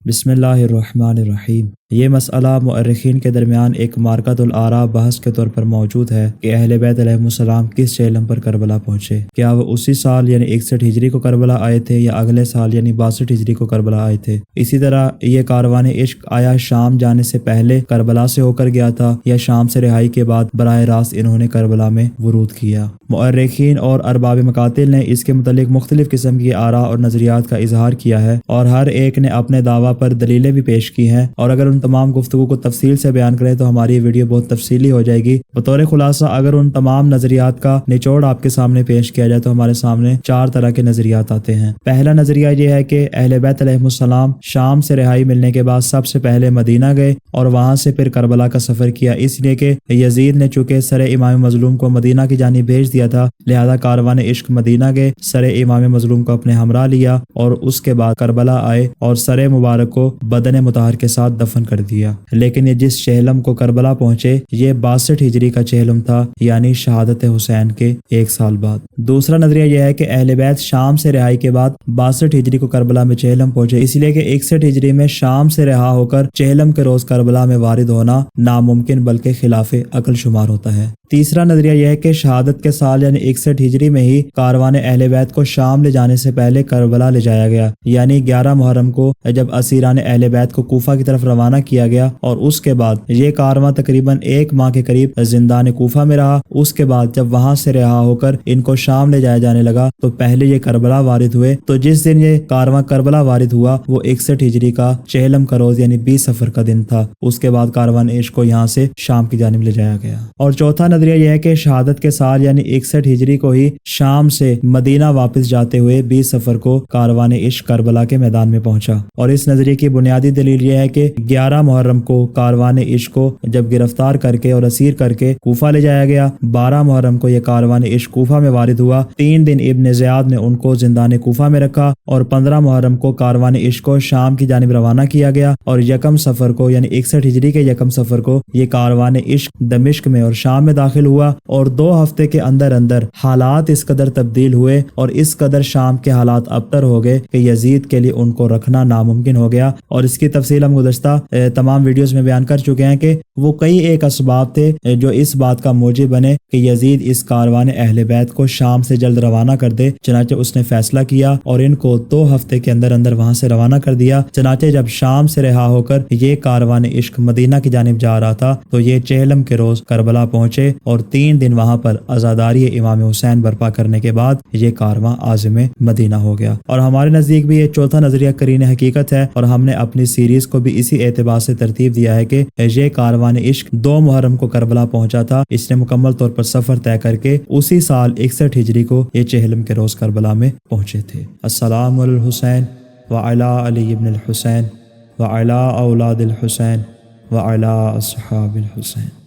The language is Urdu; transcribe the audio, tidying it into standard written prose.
بسم اللہ الرحمن الرحیم۔ یہ مسئلہ مؤرخین کے درمیان ایک مارکۃ الآراء بحث کے طور پر موجود ہے کہ اہل بیت علیہم السلام کس چہلم پر کربلا پہنچے۔ کیا وہ اسی سال یعنی 61 ہجری کو کربلا آئے تھے یا اگلے سال یعنی 62 ہجری کو کربلا آئے تھے؟ اسی طرح یہ کاروان عشق آیا شام جانے سے پہلے کربلا سے ہو کر گیا تھا یا شام سے رہائی کے بعد براہ راست انہوں نے کربلا میں ورود کیا؟ مؤرخین اور ارباب مقاتل نے اس کے متعلق مختلف قسم کی آراء اور نظریات کا اظہار کیا ہے اور ہر ایک نے اپنے دعویٰ پر دلیلیں بھی پیش کی ہیں، اور اگر ان تمام گفتگو کو تفصیل سے بیان کریں تو ہماری ویڈیو بہت تفصیلی ہو جائے گی۔ بطور خلاصہ اگر ان تمام نظریات کا نچوڑ آپ کے سامنے پیش کیا جائے تو ہمارے سامنے 4 طرح کے نظریات آتے ہیں۔ پہلا نظریہ یہ ہے کہ اہل بیت علیہم السلام شام سے رہائی ملنے کے بعد سب سے پہلے مدینہ گئے اور وہاں سے پھر کربلا کا سفر کیا، اس لیے کہ یزید نے چونکہ سر امام مظلوم کو مدینہ کی جانب بھیج دیا تھا، لہذا کاروان عشق مدینہ گئے، سر امام مظلوم کو اپنے ہمراہ لیا اور اس کے بعد کربلا آئے اور سر مبارک کو بدن مطہر کے ساتھ دفن کر دیا۔ لیکن یہ جس چہلم کو کربلا پہنچے یہ 62 ہجری کا چہلم تھا، یعنی شہادت حسین کے 1 سال بعد۔ دوسرا نظریہ یہ ہے کہ اہل بیت شام سے رہائی کے بعد 62 ہجری کو کربلا میں چہلم پہنچے، اس لیے کہ 61 ہجری میں شام سے رہا ہو کر چہلم کے روز کربلا میں وارد ہونا ناممکن بلکہ خلاف عقل شمار ہوتا ہے۔ تیسرا نظریہ یہ ہے کہ شہادت کے سال یعنی 61 ہجری میں ہی کاروان اہل بیت کو شام لے جانے سے پہلے کربلا لے جایا گیا، یعنی 11 محرم کو جب اسیران اہل بیت کو کوفہ کی طرف روانہ کیا گیا اور اس کے بعد یہ کارواں تقریباً 1 ماہ کے قریب زندان کوفہ میں رہا۔ اس کے بعد جب وہاں سے رہا ہو کر ان کو شام لے جایا جانے لگا تو پہلے یہ کربلا وارد ہوئے، تو جس دن یہ کارواں کربلا وارد ہوا وہ 61 ہجری کا چہلم کا روز یعنی 20 صفر کا دن تھا۔ اس کے بعد کاروان عشق کو یہاں سے شام کی جانب لے جایا گیا۔ اور چوتھا نظریہ یہ ہے کہ شہادت کے سال یعنی 61 ہجری کو ہی شام سے مدینہ واپس جاتے ہوئے 20 صفر کو کاروان عشق کربلا کے میدان میں پہنچا، اور اس نظریے کی بنیادی دلیل یہ ہے کہ 11 محرم کو کاروان عشق کو جب گرفتار کر کے اور اسیر کر کے کوفہ لے جایا گیا، 12 محرم کو یہ کاروان عشق کوفہ میں وارد ہوا، 3 دن ابن زیاد نے ان کو زندان کوفہ میں رکھا اور 15 محرم کو کاروان عشق کو شام کی جانب روانہ کیا گیا، اور 1 صفر کو یعنی 61 ہجری کے 1 صفر کو یہ کاروان عشق دمشق میں اور شام میں داخل ہوا، اور 2 ہفتے کے اندر اندر حالات اس قدر تبدیل ہوئے اور اس قدر شام کے حالات ابتر ہو گئے کہ یزید کے لیے ان کو رکھنا ناممکن ہو گیا، اور اس کی تفصیل ہم گزشتہ تمام ویڈیوز میں بیان کر چکے ہیں کہ وہ کئی ایک اسباب تھے جو اس بات کا موجب بنے کہ یزید اس کاروان اہل بیت کو شام سے جلد روانہ کر دے۔ چنانچہ اس نے فیصلہ کیا اور ان کو 2 ہفتے کے اندر اندر وہاں سے روانہ کر دیا۔ چنانچہ جب شام سے رہا ہو کر یہ کاروان عشق مدینہ کی جانب جا رہا تھا تو یہ چہلم کے روز کربلا پہنچے اور 3 دن وہاں پر عزاداری امام حسین برپا کرنے کے بعد یہ کارواں عازم مدینہ ہو گیا۔ اور ہمارے نزدیک بھی یہ چوتھا نظریہ قرین حقیقت ہے، اور ہم نے اپنی سیریز کو بھی اسی اعتبار سے ترتیب دیا ہے کہ یہ کاروان عشق 2 محرم کو کربلا پہنچا تھا، اس نے مکمل طور پر سفر طے کر کے اسی سال 61 ہجری کو یہ چہلم کے روز کربلا میں پہنچے تھے۔ السلام علی الحسین وعلی علی ابن الحسین وعلی اولاد الحسین وعلی اصحاب الحسین۔